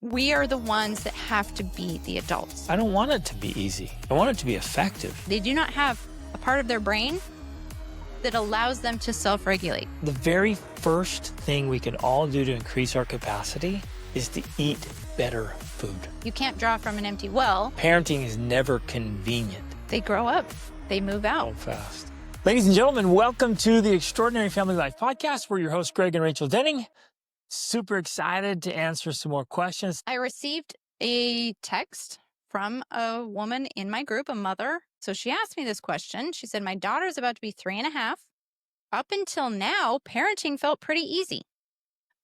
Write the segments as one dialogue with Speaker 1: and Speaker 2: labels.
Speaker 1: We are the ones that have to be the adults.
Speaker 2: I don't want it to be easy. I want it to be effective.
Speaker 1: They do not have a part of their brain that allows them to self-regulate.
Speaker 2: The very first thing we can all do to increase our capacity is to eat better food.
Speaker 1: You can't draw from an empty well.
Speaker 2: Parenting is never convenient.
Speaker 1: They grow up. They move out.
Speaker 2: So fast. Ladies and gentlemen, welcome to the Extraordinary Family Life Podcast. We're your hosts, Greg and Rachel Denning. Super excited to answer some more questions.
Speaker 1: I received a text from a woman in my group, a mother. So she asked me this question. She said, my daughter's about to be 3.5. Up until now, parenting felt pretty easy.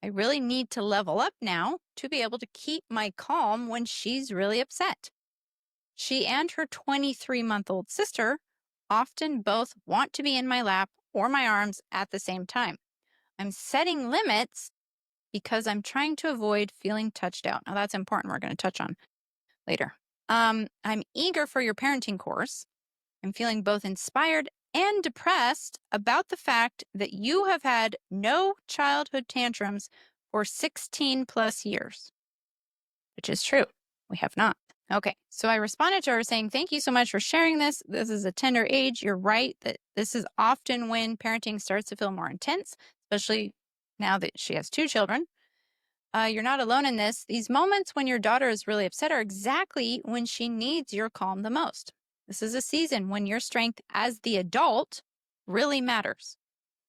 Speaker 1: I really need to level up now to be able to keep my calm when she's really upset. She and her 23-month-old sister often both want to be in my lap or my arms at the same time. I'm setting limits because I'm trying to avoid feeling touched out. Now, that's important. We're going to touch on later. I'm eager for your parenting course. I'm feeling both inspired and depressed about the fact that you have had no childhood tantrums for 16 plus years, which is true. We have not. Okay, so I responded to her saying, thank you so much for sharing this. This is a tender age. You're right that this is often when parenting starts to feel more intense, especially now that she has 2 children. You're not alone in this. These moments when your daughter is really upset are exactly when she needs your calm the most. This is a season when your strength as the adult really matters.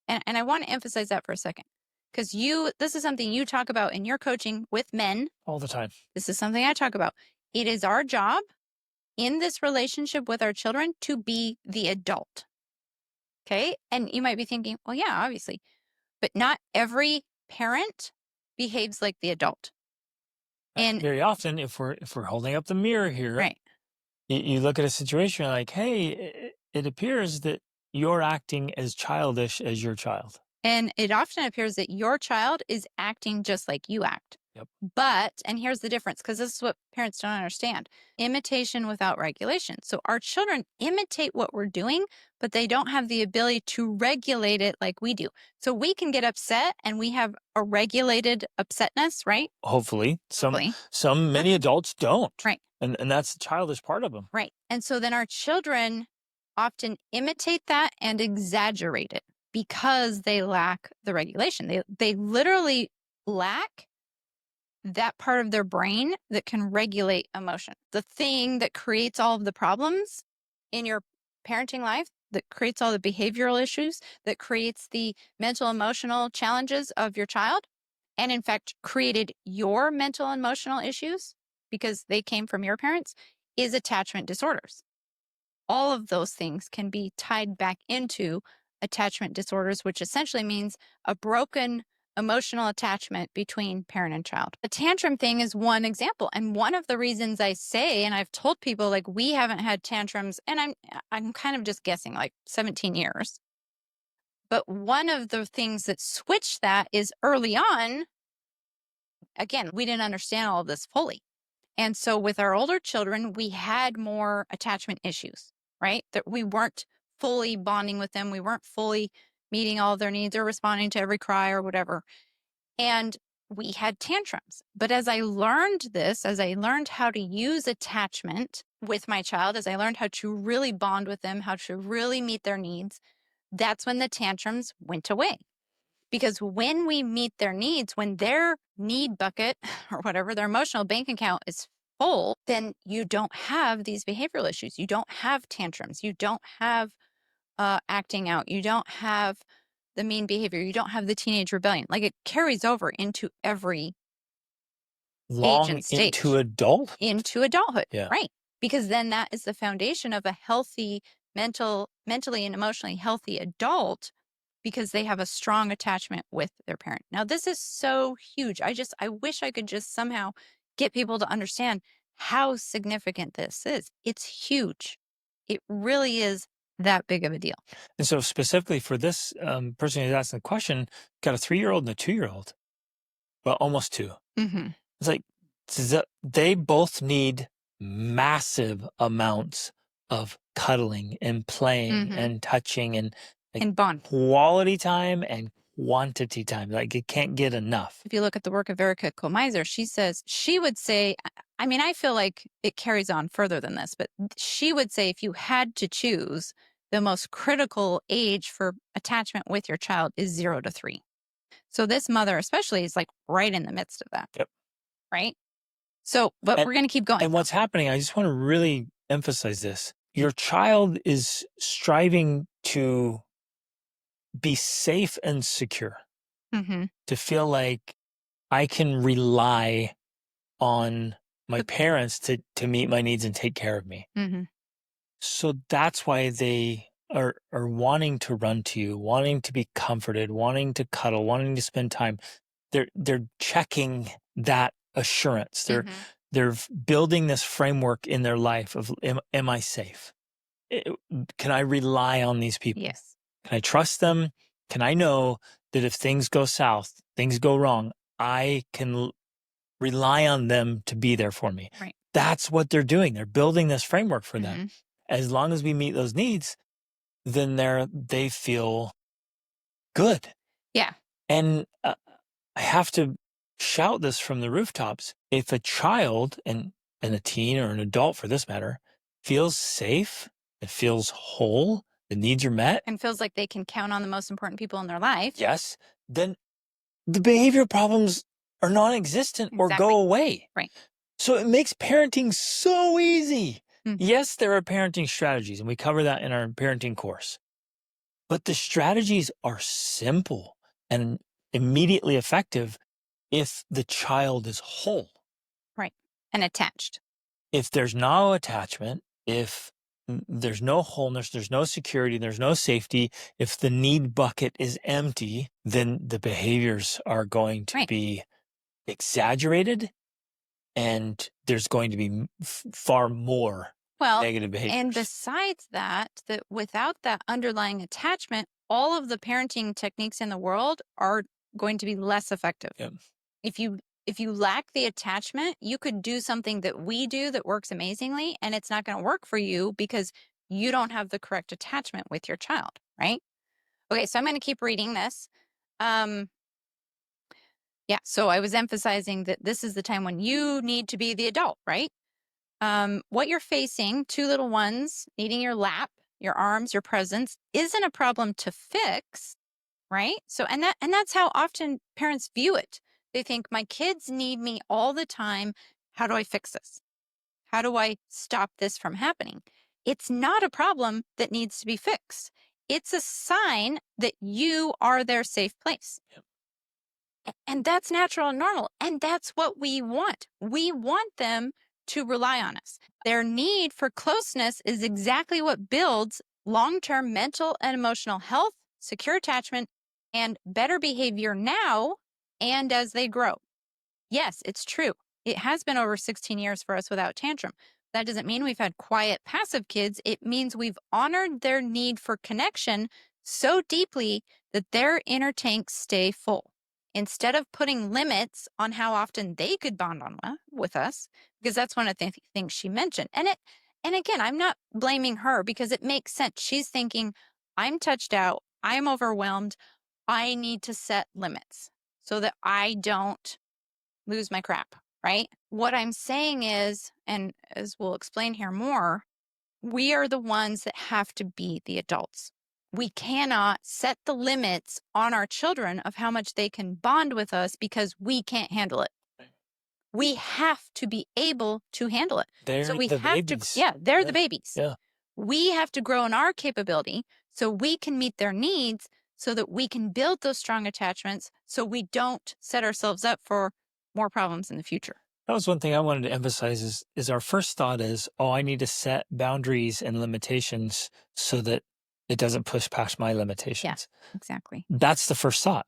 Speaker 1: And I want to emphasize that for a second, because this is something you talk about in your coaching with men.
Speaker 2: All the time.
Speaker 1: This is something I talk about. It is our job in this relationship with our children to be the adult. Okay. And you might be thinking, well, yeah, obviously, but not every parent behaves like the adult. And
Speaker 2: very often, if we're holding up the mirror here,
Speaker 1: right,
Speaker 2: you look at a situation like, hey, it appears that you're acting as childish as your child.
Speaker 1: And it often appears that your child is acting just like you act.
Speaker 2: Yep.
Speaker 1: But, and here's the difference, because this is what parents don't understand, imitation without regulation. So our children imitate what we're doing, but they don't have the ability to regulate it like we do. So we can get upset and we have a regulated upsetness, right?
Speaker 2: Hopefully.
Speaker 1: Hopefully.
Speaker 2: Many adults don't.
Speaker 1: Right.
Speaker 2: And that's the childish part of them.
Speaker 1: Right. And so then our children often imitate that and exaggerate it because they lack the regulation. They literally lack that part of their brain that can regulate emotion. The thing that creates all of the problems in your parenting life, that creates all the behavioral issues, that creates the mental emotional challenges of your child, and in fact created your mental emotional issues because they came from your parents, is attachment disorders. All of those things can be tied back into attachment disorders, which essentially means a broken emotional attachment between parent and child. The tantrum thing is one example. And one of the reasons I say, and I've told people, like, we haven't had tantrums, and I'm kind of just guessing, like 17 years. But one of the things that switched that is early on, again, we didn't understand all of this fully. And so with our older children, we had more attachment issues, right? That we weren't fully bonding with them. We weren't fully meeting all of their needs or responding to every cry or whatever. And we had tantrums. But as I learned this, as I learned how to use attachment with my child, as I learned how to really bond with them, how to really meet their needs, that's when the tantrums went away. Because when we meet their needs, when their need bucket or whatever, their emotional bank account is full, then you don't have these behavioral issues. You don't have tantrums. You don't have acting out. You don't have the mean behavior. You don't have the teenage rebellion. Like, it carries over into every age and stage.
Speaker 2: Into
Speaker 1: adulthood.
Speaker 2: Yeah.
Speaker 1: Right. Because then that is the foundation of a healthy, mentally and emotionally healthy adult, because they have a strong attachment with their parent. Now, this is so huge. I wish I could just somehow get people to understand how significant this is. It's huge. It really is that big of a deal.
Speaker 2: And so specifically for this person who's asking the question, got a 3-year-old and a 2-year-old, well, almost 2.
Speaker 1: Mm-hmm.
Speaker 2: It's like they both need massive amounts of cuddling and playing and touching and
Speaker 1: bond,
Speaker 2: quality time and quantity time. Like it can't get enough.
Speaker 1: If you look at the work of Erica Komiser, she says, she would say, I mean, I feel like it carries on further than this, but she would say if you had to choose, the most critical age for attachment with your child is 0 to 3. So this mother especially is like right in the midst of that.
Speaker 2: Yep.
Speaker 1: Right? So, but we're going to keep going.
Speaker 2: And what's happening, I just want to really emphasize this. Your child is striving to be safe and secure, to feel like I can rely on my parents to meet my needs and take care of me. So that's why they are wanting to run to you, wanting to be comforted, wanting to cuddle, wanting to spend time. They're checking that assurance. They're building this framework in their life of am I safe? Can I rely on these people?
Speaker 1: Yes.
Speaker 2: Can I trust them? Can I know that if things go south, things go wrong, I can rely on them to be there for me?
Speaker 1: Right.
Speaker 2: That's what they're doing. They're building this framework for them. As long as we meet those needs, then they feel good.
Speaker 1: Yeah.
Speaker 2: And I have to shout this from the rooftops. If a child and a teen or an adult for this matter feels safe, it feels whole, the needs are met,
Speaker 1: and feels like they can count on the most important people in their life.
Speaker 2: Yes. Then the behavior problems are non-existent or go away.
Speaker 1: Right.
Speaker 2: So it makes parenting so easy. Yes, there are parenting strategies, and we cover that in our parenting course. But the strategies are simple and immediately effective if the child is whole.
Speaker 1: Right. And attached.
Speaker 2: If there's no attachment, if there's no wholeness, there's no security, there's no safety, if the need bucket is empty, then the behaviors are going to be exaggerated, and there's going to be far more negative behaviors.
Speaker 1: And besides that without that underlying attachment, all of the parenting techniques in the world are going to be less effective.
Speaker 2: Yep.
Speaker 1: If you lack the attachment, you could do something that we do that works amazingly, and it's not going to work for you because you don't have the correct attachment with your child, right? Okay, so I'm going to keep reading this. Yeah, so I was emphasizing that this is the time when you need to be the adult, right? What you're facing, 2 little ones needing your lap, your arms, your presence, isn't a problem to fix, right? So, and that's how often parents view it. They think my kids need me all the time. How do I fix this? How do I stop this from happening? It's not a problem that needs to be fixed. It's a sign that you are their safe place.
Speaker 2: Yep.
Speaker 1: And that's natural and normal. And that's what we want. We want them to rely on us. Their need for closeness is exactly what builds long-term mental and emotional health, secure attachment, and better behavior now and as they grow. Yes, it's true. It has been over 16 years for us without tantrum. That doesn't mean we've had quiet, passive kids. It means we've honored their need for connection so deeply that their inner tanks stay full. Instead of putting limits on how often they could bond with us, because that's one of the things she mentioned. And again, I'm not blaming her because it makes sense. She's thinking, I'm touched out. I'm overwhelmed. I need to set limits so that I don't lose my crap, right? What I'm saying is, and as we'll explain here more, we are the ones that have to be the adults. We cannot set the limits on our children of how much they can bond with us because we can't handle it. We have to be able to handle it.
Speaker 2: They're
Speaker 1: so we
Speaker 2: the
Speaker 1: have
Speaker 2: babies.
Speaker 1: to, they're the babies.
Speaker 2: Yeah.
Speaker 1: We have to grow in our capability so we can meet their needs so that we can build those strong attachments so we don't set ourselves up for more problems in the future.
Speaker 2: That was one thing I wanted to emphasize is our first thought is, I need to set boundaries and limitations so that it doesn't push past my limitations.
Speaker 1: Yeah, exactly.
Speaker 2: That's the first thought.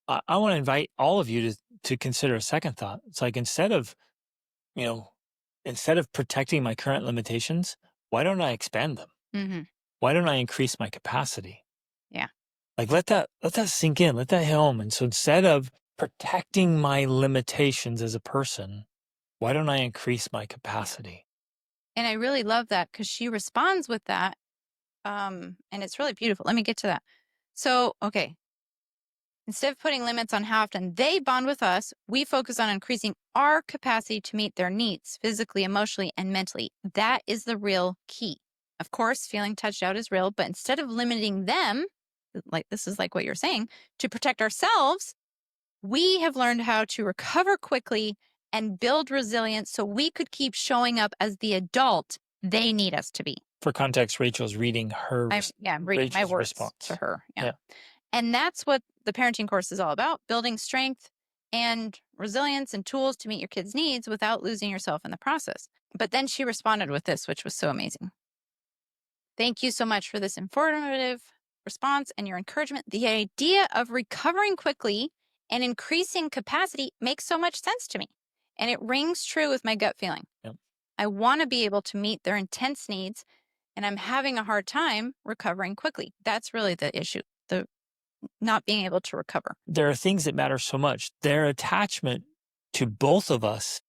Speaker 2: I want to invite all of you to consider a second thought. It's like instead of protecting my current limitations, why don't I expand them? Why don't I increase my capacity?
Speaker 1: Yeah.
Speaker 2: Like let that sink in, let that hit home. And so instead of protecting my limitations as a person, why don't I increase my capacity?
Speaker 1: And I really love that because she responds with that. And it's really beautiful. Let me get to that. So, okay. Instead of putting limits on how often they bond with us, we focus on increasing our capacity to meet their needs physically, emotionally, and mentally. That is the real key. Of course, feeling touched out is real, but instead of limiting them, like this is like what you're saying, to protect ourselves, we have learned how to recover quickly and build resilience so we could keep showing up as the adult they need us to be.
Speaker 2: For context, Rachel's reading her
Speaker 1: I'm reading my words
Speaker 2: response
Speaker 1: to her. Yeah. And that's what the parenting course is all about, building strength and resilience and tools to meet your kids' needs without losing yourself in the process. But then she responded with this, which was so amazing. Thank you so much for this informative response and your encouragement. The idea of recovering quickly and increasing capacity makes so much sense to me. And it rings true with my gut feeling.
Speaker 2: Yep.
Speaker 1: I want to be able to meet their intense needs, and I'm having a hard time recovering quickly. That's really the issue, the not being able to recover.
Speaker 2: There are things that matter so much. Their attachment to both of us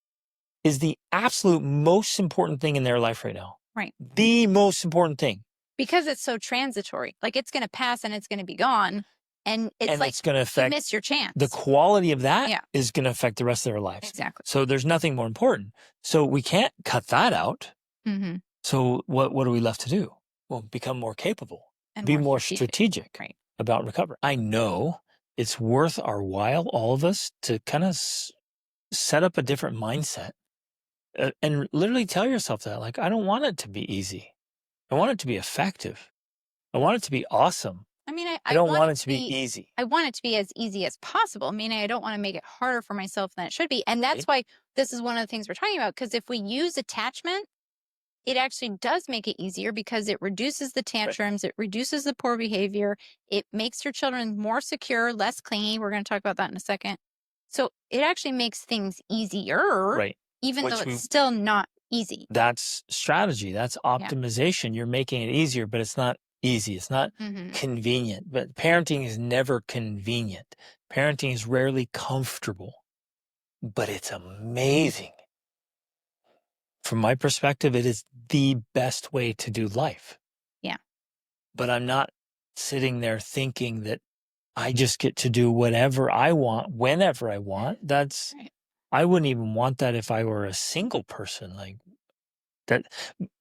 Speaker 2: is the absolute most important thing in their life right now.
Speaker 1: Right.
Speaker 2: The most important thing.
Speaker 1: Because it's so transitory. Like it's going to pass and it's going to be gone. And it's
Speaker 2: going to affect,
Speaker 1: you miss your chance.
Speaker 2: The quality of that is going to affect the rest of their lives.
Speaker 1: Exactly.
Speaker 2: So there's nothing more important. So we can't cut that out.
Speaker 1: Mm-hmm.
Speaker 2: So what are we left to do? Well, become more capable and be more strategic about recovery. I know it's worth our while, all of us, to kind of set up a different mindset and literally tell yourself that, like, I don't want it to be easy. I want it to be effective. I want it to be awesome.
Speaker 1: I mean,
Speaker 2: I don't want it to be easy.
Speaker 1: I want it to be as easy as possible. Meaning I don't want to make it harder for myself than it should be. And that's why this is one of the things we're talking about. Because if we use attachment, it actually does make it easier because it reduces the tantrums, it reduces the poor behavior, it makes your children more secure, less clingy. We're going to talk about that in a second. So it actually makes things easier, even though it's still not easy.
Speaker 2: That's strategy. That's optimization. You're making it easier, but it's not easy. It's not convenient. But parenting is never convenient. Parenting is rarely comfortable, but it's amazing. From my perspective, it is the best way to do life.
Speaker 1: Yeah.
Speaker 2: But I'm not sitting there thinking that I just get to do whatever I want, whenever I want. That's, I wouldn't even want that if I were a single person like that.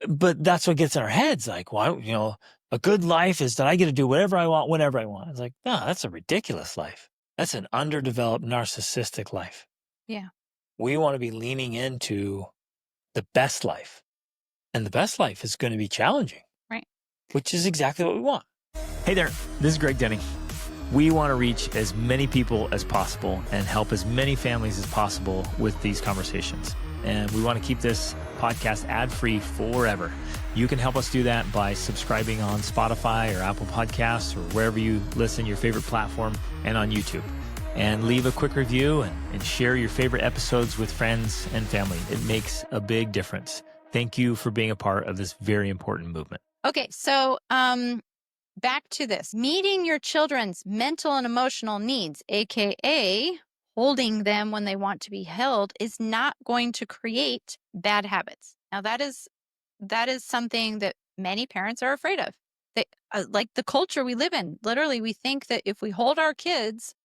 Speaker 2: But that's what gets in our heads. Like, well, you know, a good life is that I get to do whatever I want, whenever I want. It's like, no, that's a ridiculous life. That's an underdeveloped, narcissistic life.
Speaker 1: Yeah.
Speaker 2: We want to be leaning into the best life. And the best life is going to be challenging.
Speaker 1: Right.
Speaker 2: Which is exactly what we want. Hey there, this is Greg Denny. We want to reach as many people as possible and help as many families as possible with these conversations. And we want to keep this podcast ad-free forever. You can help us do that by subscribing on Spotify or Apple Podcasts or wherever you listen, your favorite platform, and on YouTube. And leave a quick review and share your favorite episodes with friends and family. It makes a big difference. Thank you for being a part of this very important movement.
Speaker 1: Okay, so back to this. Meeting your children's mental and emotional needs, aka holding them when they want to be held, is not going to create bad habits. Now, that is something that many parents are afraid of. They, like the culture we live in, literally, we think that if we hold our kids,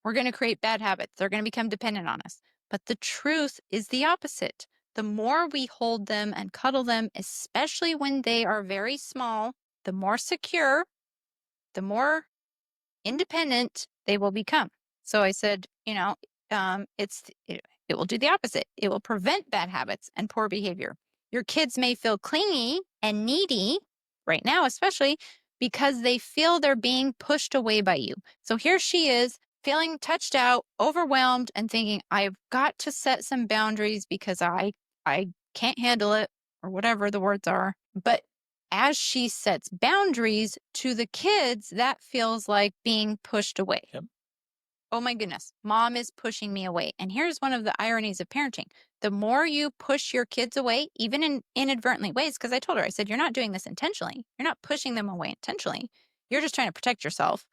Speaker 1: we're going to create bad habits. They're going to become dependent on us. But the truth is the opposite. The more we hold them and cuddle them, especially when they are very small, the more secure, the more independent they will become. So I said, you know, it will do the opposite. It will prevent bad habits and poor behavior. Your kids may feel clingy and needy right now, especially because they feel they're being pushed away by you. So here she is, feeling touched out, overwhelmed, and thinking, I've got to set some boundaries because I can't handle it, or whatever the words are. But as she sets boundaries to the kids, that feels like being pushed away.
Speaker 2: Yep.
Speaker 1: Oh my goodness, mom is pushing me away. And here's one of the ironies of parenting. The more you push your kids away, even in inadvertently ways, because I told her, I said, you're not doing this intentionally. You're not pushing them away intentionally. You're just trying to protect yourself.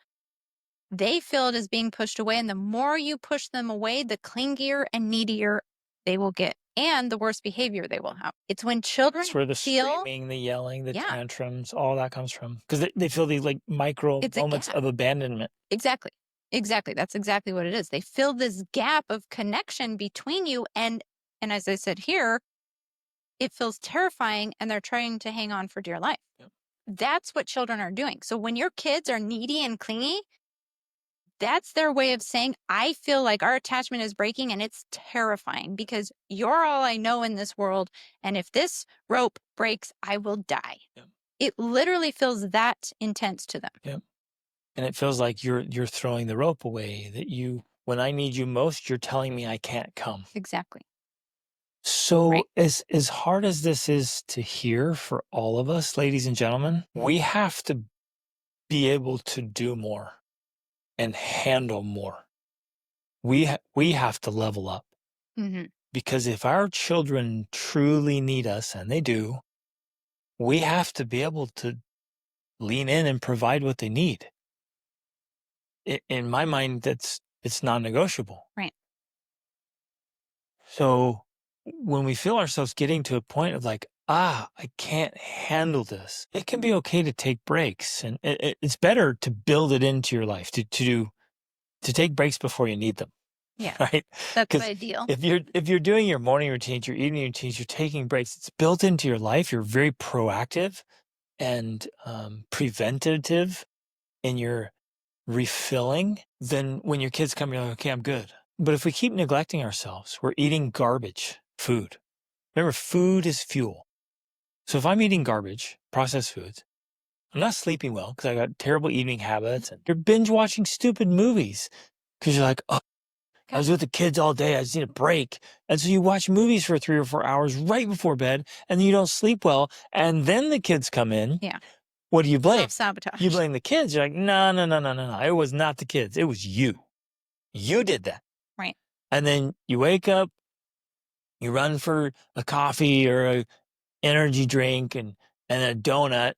Speaker 1: They feel it as being pushed away. And the more you push them away, the clingier and needier they will get. And the worse behavior they will have. It's when children
Speaker 2: It's where the
Speaker 1: feel
Speaker 2: screaming, the yelling, the tantrums, all that comes from. Because they feel these like micro moments of abandonment.
Speaker 1: Exactly. Exactly. That's exactly what it is. They fill this gap of connection between you. And as I said here, it feels terrifying and they're trying to hang on for dear life.
Speaker 2: Yep.
Speaker 1: That's what children are doing. So when your kids are needy and clingy, that's their way of saying, I feel like our attachment is breaking and it's terrifying because you're all I know in this world. And if this rope breaks, I will die.
Speaker 2: Yep.
Speaker 1: It literally feels that intense to them.
Speaker 2: Yep. And it feels like you're throwing the rope away, that when I need you most, you're telling me I can't come.
Speaker 1: Exactly.
Speaker 2: So
Speaker 1: Right.
Speaker 2: as hard as this is to hear for all of us, ladies and gentlemen, we have to be able to do more and handle more. We have to level up.
Speaker 1: Mm-hmm.
Speaker 2: Because if our children truly need us, and they do, we have to be able to lean in and provide what they need. In my mind, it's non-negotiable.
Speaker 1: Right.
Speaker 2: So when we feel ourselves getting to a point of like, I can't handle this, it can be okay to take breaks. And it's better to build it into your life, to take breaks before you need them.
Speaker 1: Yeah.
Speaker 2: Right.
Speaker 1: That's ideal.
Speaker 2: If you're doing your morning routines, your evening routines, you're taking breaks, it's built into your life. You're very proactive and preventative in your refilling. Then when your kids come, you're like, okay, I'm good. But if we keep neglecting ourselves, we're eating garbage food. Remember, food is fuel. So if I'm eating garbage, processed foods, I'm not sleeping well because I got terrible eating habits, and you're binge watching stupid movies because you're like, oh, I was with the kids all day. I just need a break. And so you watch movies for 3 or 4 hours right before bed, and then you don't sleep well. And then the kids come in.
Speaker 1: Yeah.
Speaker 2: What do you blame?
Speaker 1: Self-sabotage.
Speaker 2: You blame the kids. You're like, no. It was not the kids. It was you. You did that.
Speaker 1: Right.
Speaker 2: And then you wake up, you run for a coffee or a energy drink and a donut.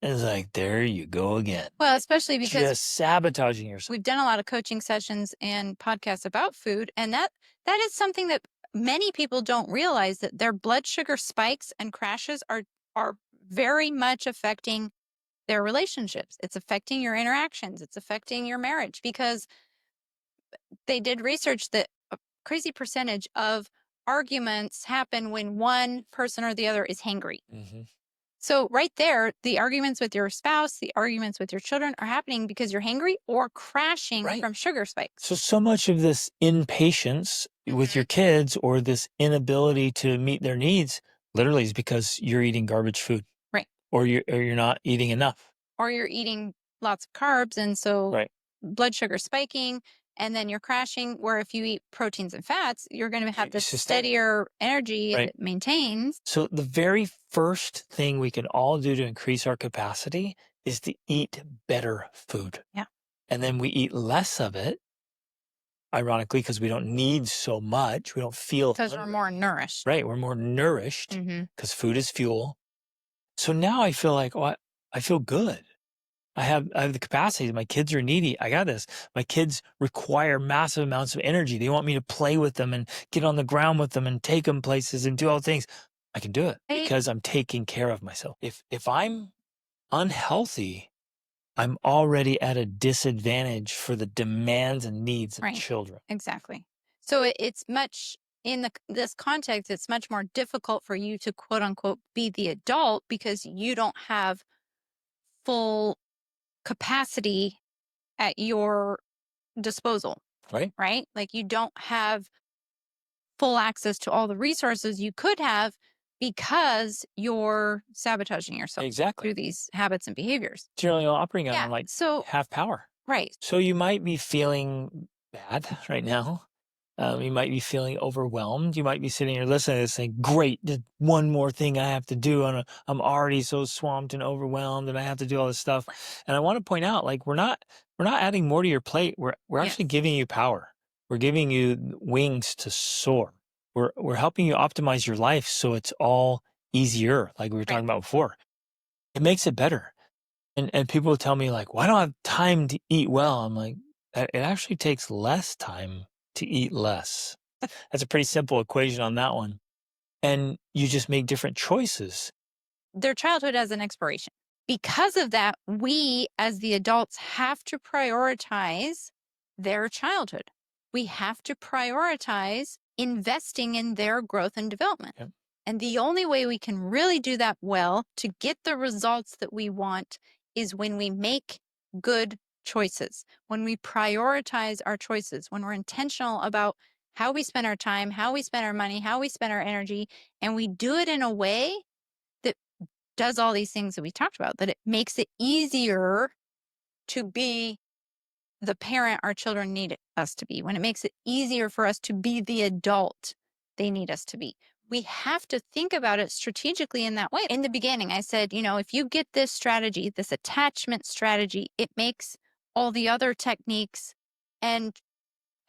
Speaker 2: And it's like, there you go again.
Speaker 1: Well, especially because
Speaker 2: just sabotaging yourself.
Speaker 1: We've done a lot of coaching sessions and podcasts about food, and that is something that many people don't realize, that their blood sugar spikes and crashes are very much affecting their relationships. It's affecting your interactions. It's affecting your marriage, because they did research that a crazy percentage of arguments happen when one person or the other is hangry.
Speaker 2: Mm-hmm.
Speaker 1: So right there, the arguments with your spouse, the arguments with your children are happening because you're hangry or crashing from sugar spikes.
Speaker 2: So much of this impatience with your kids, or this inability to meet their needs, literally is because you're eating garbage food.
Speaker 1: Right.
Speaker 2: Or you're not eating enough.
Speaker 1: Or you're eating lots of carbs, and so blood sugar spiking, and then you're crashing, where if you eat proteins and fats, you're going to have this steadier energy that maintains.
Speaker 2: So the very first thing we can all do to increase our capacity is to eat better food.
Speaker 1: Yeah.
Speaker 2: And then we eat less of it, ironically, because we don't need so much. We don't feel
Speaker 1: because we're more nourished.
Speaker 2: Right. We're more nourished because food is fuel. So now I feel like, I feel good. I have the capacity. My kids are needy. I got this. My kids require massive amounts of energy. They want me to play with them and get on the ground with them and take them places and do all the things. I can do it because I'm taking care of myself. If I'm unhealthy, I'm already at a disadvantage for the demands and needs of children.
Speaker 1: Exactly. So it's much, in this context, it's much more difficult for you to, quote unquote, be the adult, because you don't have full capacity at your disposal. Right? Like, you don't have full access to all the resources you could have, because you're sabotaging yourself through these habits and behaviors.
Speaker 2: Generally operating on half power.
Speaker 1: Right.
Speaker 2: So you might be feeling bad right now. You might be feeling overwhelmed. You might be sitting here listening and saying, great, just one more thing I have to do. And I'm already so swamped and overwhelmed, and I have to do all this stuff. And I want to point out, like, we're not adding more to your plate. We're actually giving you power. We're giving you wings to soar. We're helping you optimize your life so it's all easier, like we were talking about before. It makes it better. And people will tell me, like, well, I don't have time to eat well. I'm like, it actually takes less time to eat less. That's a pretty simple equation on that one. And you just make different choices.
Speaker 1: Their childhood has an expiration. Because of that, we as the adults have to prioritize their childhood. We have to prioritize investing in their growth and development.
Speaker 2: Yep.
Speaker 1: And the only way we can really do that well to get the results that we want is when we make good choices, when we prioritize our choices, when we're intentional about how we spend our time, how we spend our money, how we spend our energy, and we do it in a way that does all these things that we talked about, that it makes it easier to be the parent our children need us to be, when it makes it easier for us to be the adult they need us to be. We have to think about it strategically in that way. In the beginning, I said, if you get this strategy, this attachment strategy, it makes all the other techniques and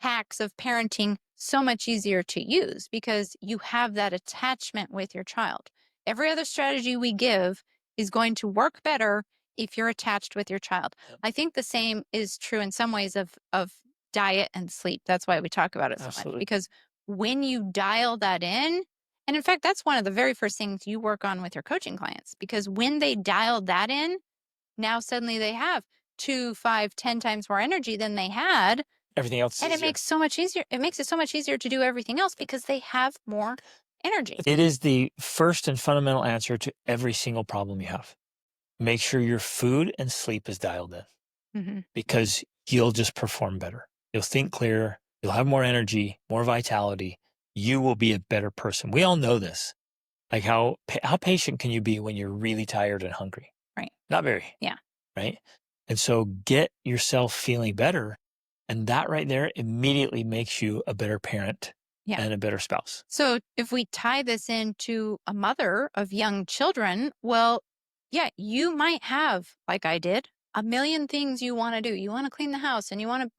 Speaker 1: hacks of parenting so much easier to use because you have that attachment with your child. Every other strategy we give is going to work better if you're attached with your child.
Speaker 2: Yep.
Speaker 1: I think the same is true in some ways of diet and sleep. That's why we talk about it so much, because when you dial that in, and in fact, that's one of the very first things you work on with your coaching clients, because when they dial that in, now suddenly they have 2, 5, 10 times more energy than they had.
Speaker 2: Everything else is
Speaker 1: and
Speaker 2: easier.
Speaker 1: It makes it so much easier to do everything else because they have more energy.
Speaker 2: It is the first and fundamental answer to every single problem you have. Make sure your food and sleep is dialed in, because you'll just perform better. You'll think clearer. You'll have more energy, more vitality. You will be a better person. We all know this. Like how patient can you be when you're really tired and hungry?
Speaker 1: Right.
Speaker 2: Not very.
Speaker 1: Yeah.
Speaker 2: Right. And so get yourself feeling better. And that right there immediately makes you a better parent and a better spouse.
Speaker 1: So if we tie this into a mother of young children, well, yeah, you might have, like I did, a million things you want to do. You want to clean the house and you want to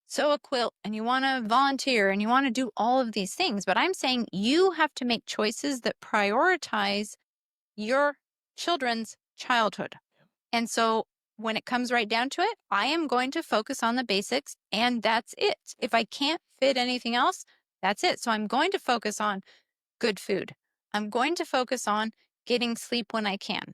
Speaker 1: sew a quilt and you want to volunteer and you want to do all of these things. But I'm saying you have to make choices that prioritize your children's childhood. And so when it comes right down to it, I am going to focus on the basics and that's it. If I can't fit anything else, that's it. So I'm going to focus on good food. I'm going to focus on getting sleep when I can.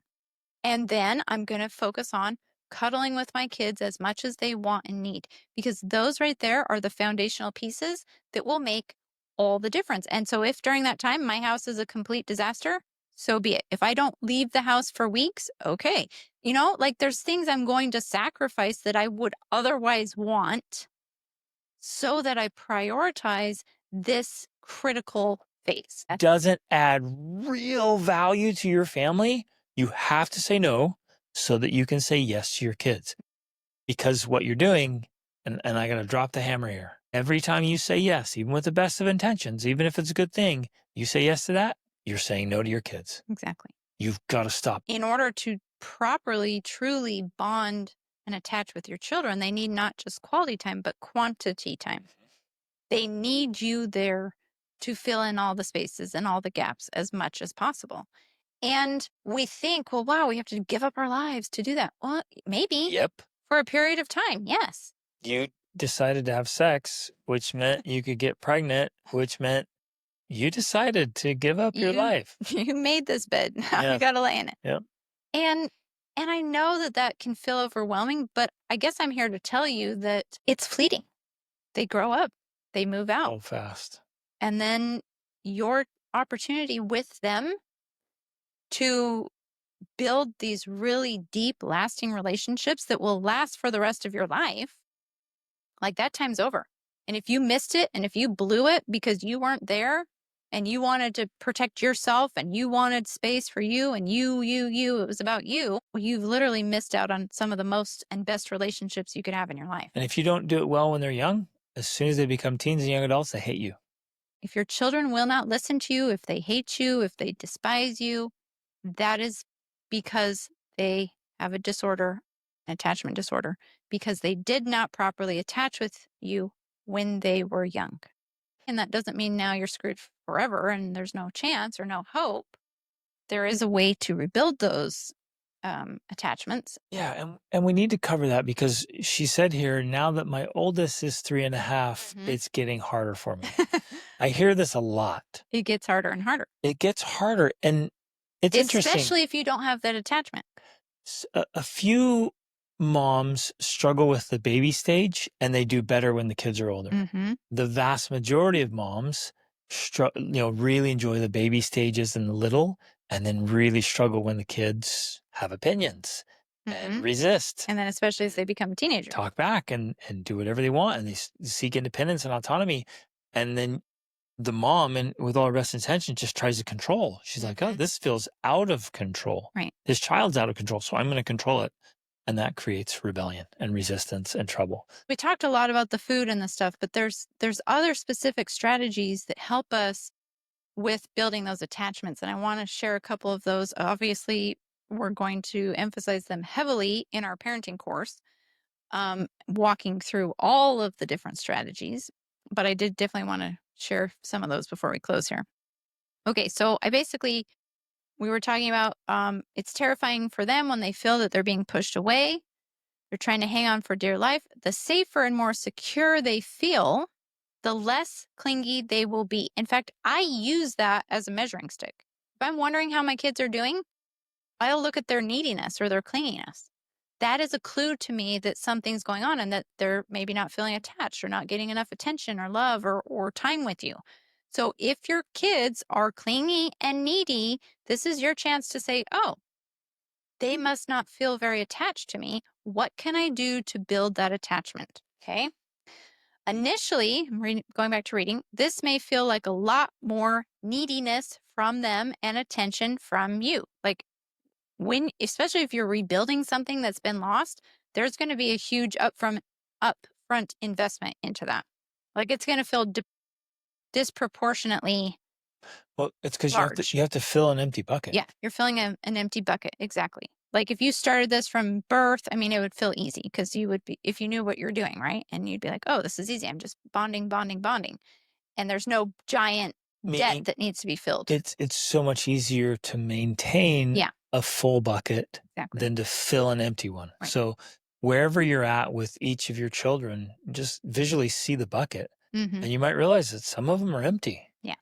Speaker 1: And then I'm going to focus on cuddling with my kids as much as they want and need, because those right there are the foundational pieces that will make all the difference. And so if during that time my house is a complete disaster, so be it. If I don't leave the house for weeks, okay. There's things I'm going to sacrifice that I would otherwise want so that I prioritize this critical phase.
Speaker 2: Doesn't add real value to your family, you have to say no so that you can say yes to your kids. Because what you're doing, and I got to drop the hammer here, every time you say yes, even with the best of intentions, even if it's a good thing, you say yes to that, you're saying no to your kids.
Speaker 1: Exactly.
Speaker 2: You've got to stop.
Speaker 1: In order to properly, truly bond and attach with your children, they need not just quality time, but quantity time. They need you there to fill in all the spaces and all the gaps as much as possible. And we think, well, wow, we have to give up our lives to do that. Well, maybe.
Speaker 2: Yep.
Speaker 1: For a period of time, yes.
Speaker 2: You decided to have sex, which meant you could get pregnant, which meant you decided to give up your life.
Speaker 1: You made this bed. Now you got to lay in it.
Speaker 2: Yep.
Speaker 1: And I know that can feel overwhelming, but I guess I'm here to tell you that it's fleeting. They grow up, they move out.
Speaker 2: So fast.
Speaker 1: And then your opportunity with them to build these really deep, lasting relationships that will last for the rest of your life, like that time's over. And if you missed it and if you blew it because you weren't there and you wanted to protect yourself and you wanted space for you and you, it was about you, you've literally missed out on some of the most and best relationships you could have in your life.
Speaker 2: And if you don't do it well when they're young, as soon as they become teens and young adults, they hate you.
Speaker 1: If your children will not listen to you, if they hate you, if they despise you, that is because they have a disorder, an attachment disorder, because they did not properly attach with you when they were young. And that doesn't mean now you're screwed forever and there's no chance or no hope. There is a way to rebuild those attachments.
Speaker 2: Yeah, and we need to cover that because she said here, now that my oldest is 3.5, it's getting harder for me. I hear this a lot.
Speaker 1: It gets harder and harder.
Speaker 2: It gets harder, and it's interesting.
Speaker 1: Especially if you don't have that attachment.
Speaker 2: A few moms struggle with the baby stage and they do better when the kids are older. The vast majority of moms really enjoy the baby stages and the little, and then really struggle when the kids have opinions and resist.
Speaker 1: And then especially as they become teenagers.
Speaker 2: Talk back and do whatever they want, and they seek independence and autonomy. And then the mom, and with all her best intention, just tries to control. She's like, oh, this feels out of control.
Speaker 1: Right.
Speaker 2: This child's out of control, so I'm going to control it. And that creates rebellion and resistance and trouble.
Speaker 1: We talked a lot about the food and the stuff, but there's other specific strategies that help us with building those attachments. And I want to share a couple of those. Obviously, we're going to emphasize them heavily in our parenting course, walking through all of the different strategies. But I did definitely want to share some of those before we close here. Okay, so we were talking about it's terrifying for them when they feel that they're being pushed away. They're trying to hang on for dear life. The safer and more secure they feel, the less clingy they will be. In fact, I use that as a measuring stick. If I'm wondering how my kids are doing, I'll look at their neediness or their clinginess. That is a clue to me that something's going on and that they're maybe not feeling attached or not getting enough attention or love or time with you. So if your kids are clingy and needy, this is your chance to say, oh, they must not feel very attached to me. What can I do to build that attachment? Okay. Initially, going back to reading, this may feel like a lot more neediness from them and attention from you. Like especially if you're rebuilding something that's been lost, there's going to be a huge upfront investment into that. Like it's going to feel disproportionately.
Speaker 2: Well, it's because you have to fill an empty bucket.
Speaker 1: Yeah, you're filling an empty bucket. Exactly. Like if you started this from birth, I mean, it would feel easy because you would be, if you knew what you're doing, right? And you'd be like, oh, this is easy. I'm just bonding. And there's no giant debt that needs to be filled.
Speaker 2: It's so much easier to maintain a full bucket than to fill an empty one. Right. So wherever you're at with each of your children, just visually see the bucket. And you might realize that some of them are empty.
Speaker 1: Yeah.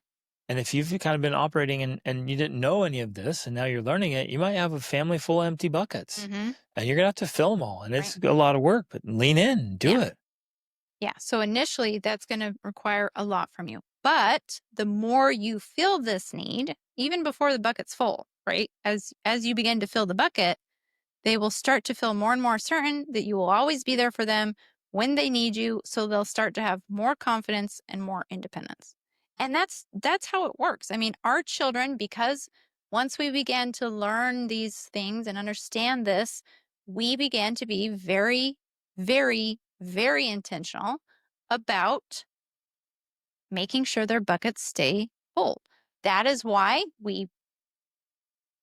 Speaker 2: And if you've kind of been operating and you didn't know any of this and now you're learning it, you might have a family full of empty buckets. And you're going to have to fill them all. And it's a lot of work, but lean in, do it.
Speaker 1: Yeah. So initially, that's going to require a lot from you. But the more you feel this need, even before the bucket's full, right? As you begin to fill the bucket, they will start to feel more and more certain that you will always be there for them when they need you. So they'll start to have more confidence and more independence. And that's how it works. I mean, our children, because once we began to learn these things and understand this, we began to be very, very, very intentional about making sure their buckets stay full. That is why we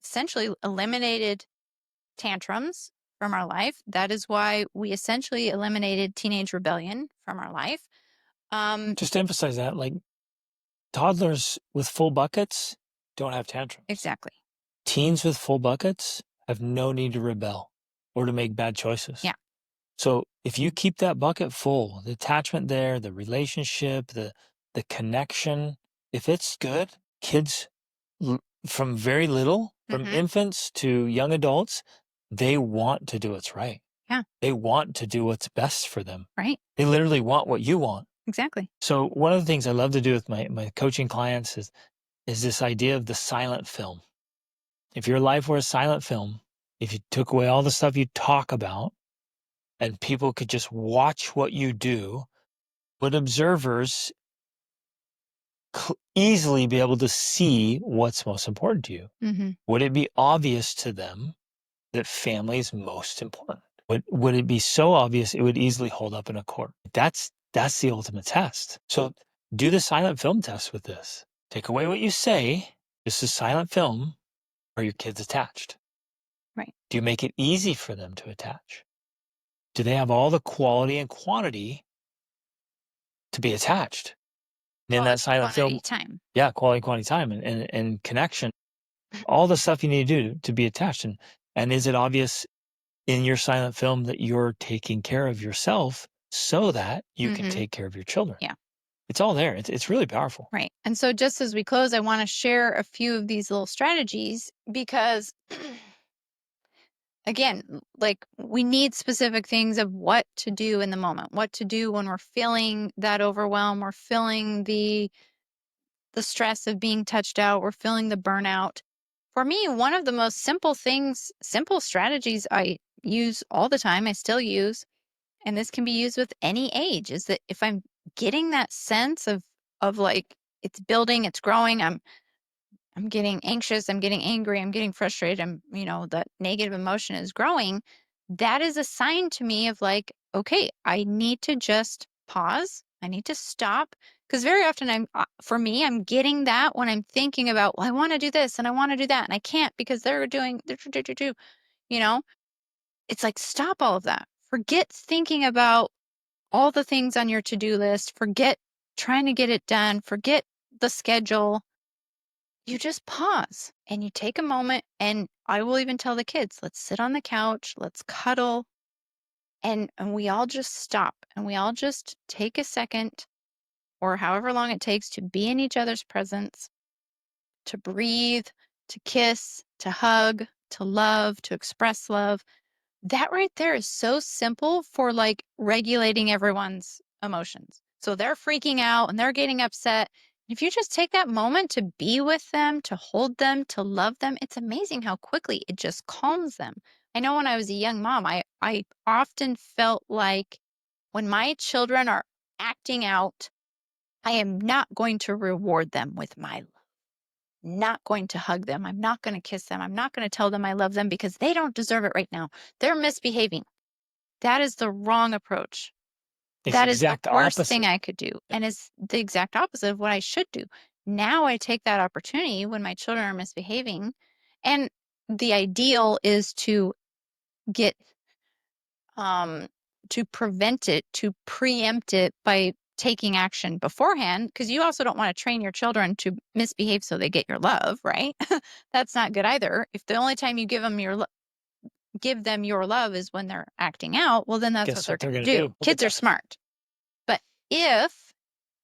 Speaker 1: essentially eliminated tantrums from our life. That is why we essentially eliminated teenage rebellion from our life.
Speaker 2: Just to emphasize that, like toddlers with full buckets don't have tantrums.
Speaker 1: Exactly.
Speaker 2: Teens with full buckets have no need to rebel or to make bad choices.
Speaker 1: Yeah.
Speaker 2: So if you keep that bucket full, the attachment there, the relationship, the connection, if it's good, kids from very little, from infants to young adults, they want to do what's right.
Speaker 1: Yeah.
Speaker 2: They want to do what's best for them.
Speaker 1: Right.
Speaker 2: They literally want what you want.
Speaker 1: Exactly.
Speaker 2: So one of the things I love to do with my coaching clients is this idea of the silent film. If your life were a silent film, if you took away all the stuff you talk about and people could just watch what you do, would observers easily be able to see what's most important to you? Would it be obvious to them that family is most important? Would it be so obvious it would easily hold up in a court? That's the ultimate test. So do the silent film test with this. Take away what you say, just a silent film. Are your kids attached?
Speaker 1: Right.
Speaker 2: Do you make it easy for them to attach? Do they have all the quality and quantity to be attached? And in that silent film,
Speaker 1: time.
Speaker 2: Yeah, quality, quantity, time, and connection, all the stuff you need to do to be attached. And is it obvious in your silent film that you're taking care of yourself so that you can take care of your children?
Speaker 1: Yeah.
Speaker 2: It's all there. It's really powerful.
Speaker 1: Right. And so just as we close, I want to share a few of these little strategies because again, like we need specific things of what to do in the moment, what to do when we're feeling that overwhelm, we're feeling the stress of being touched out, we're feeling the burnout. For me, one of the most simple things, simple strategies I use all the time, I still use, and this can be used with any age, is that if I'm getting that sense of like it's building, it's growing, I'm getting anxious, I'm getting angry, I'm getting frustrated, that negative emotion is growing, that is a sign to me of like, okay, I need to just pause. I need to stop. Because very often for me, I'm getting that when I'm thinking about, well, I want to do this and I want to do that and I can't because they're doing, you know, it's like, stop all of that. Forget thinking about all the things on your to-do list. Forget trying to get it done. Forget the schedule. You just pause and you take a moment, and I will even tell the kids, let's sit on the couch, let's cuddle, and we all just stop and we all just take a second or however long it takes to be in each other's presence, to breathe, to kiss, to hug, to love, to express love. That right there is so simple for like regulating everyone's emotions. So they're freaking out and they're getting upset. If you just take that moment to be with them, to hold them, to love them, it's amazing how quickly it just calms them. I know when I was a young mom, I often felt like when my children are acting out, I am not going to reward them with my love. Not going to hug them. I'm not going to kiss them. I'm not going to tell them I love them because they don't deserve it right now. They're misbehaving. That is the wrong approach.
Speaker 2: It's the
Speaker 1: That is the
Speaker 2: exact
Speaker 1: worst thing
Speaker 2: opposite.
Speaker 1: I could do, and is the exact opposite of what I should do. Now I take that opportunity when my children are misbehaving, and the ideal is to get to prevent it, to preempt it by taking action beforehand, because you also don't want to train your children to misbehave so they get your love, right? That's not good either. If the only time you give them your love is when they're acting out, well, then that's what
Speaker 2: Guess
Speaker 1: they're
Speaker 2: what they're
Speaker 1: going
Speaker 2: going
Speaker 1: to
Speaker 2: to
Speaker 1: do.
Speaker 2: do? Look at
Speaker 1: Kids are
Speaker 2: that.
Speaker 1: smart. But if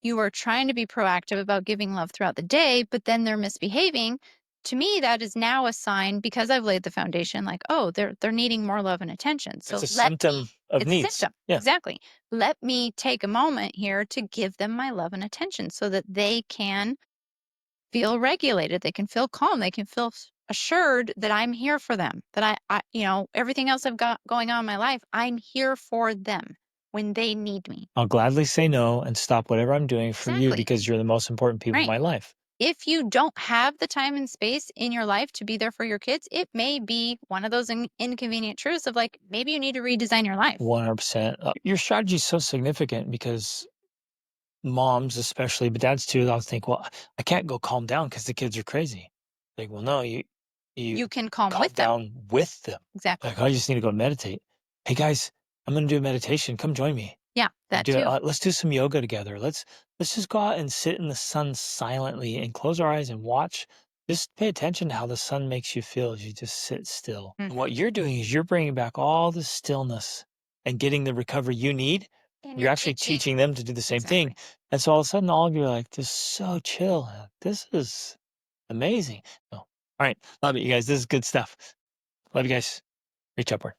Speaker 1: you are trying to be proactive about giving love throughout the day, but then they're misbehaving, to me, that is now a sign, because I've laid the foundation, like, oh, they're needing more love and attention.
Speaker 2: It's
Speaker 1: So
Speaker 2: a symptom of
Speaker 1: it's a
Speaker 2: needs.
Speaker 1: symptom.
Speaker 2: Yeah.
Speaker 1: Exactly. Let me take a moment here to give them my love and attention so that they can feel regulated, they can feel calm, they can feel assured that I'm here for them, that everything else I've got going on in my life, I'm here for them when they need me.
Speaker 2: I'll gladly say no and stop whatever I'm doing for you
Speaker 1: Exactly.
Speaker 2: because you're the most important people in
Speaker 1: Right.
Speaker 2: my life.
Speaker 1: If you don't have the time and space in your life to be there for your kids, it may be one of those inconvenient truths of like, maybe you need to redesign your life.
Speaker 2: 100%. Your strategy is so significant because moms especially, but dads too, they'll think, well, I can't go calm down because the kids are crazy. Like, well, no, you
Speaker 1: You can calm
Speaker 2: calm
Speaker 1: with them.
Speaker 2: down with them.
Speaker 1: Exactly.
Speaker 2: Like, I just need to go meditate. Hey guys, I'm gonna do a meditation. Come join me.
Speaker 1: Yeah, that too.
Speaker 2: Let's do some yoga together. Let's just go out and sit in the sun silently and close our eyes and watch. Just pay attention to how the sun makes you feel as you just sit still. And what you're doing is you're bringing back all the stillness and getting the recovery you need.
Speaker 1: And
Speaker 2: You're actually teaching them to do the same thing.
Speaker 1: Exactly.
Speaker 2: And so all of a sudden, all of you are like, just so chill. This is amazing. Oh, all right. Love it, you guys. This is good stuff. Love you guys. Reach upward.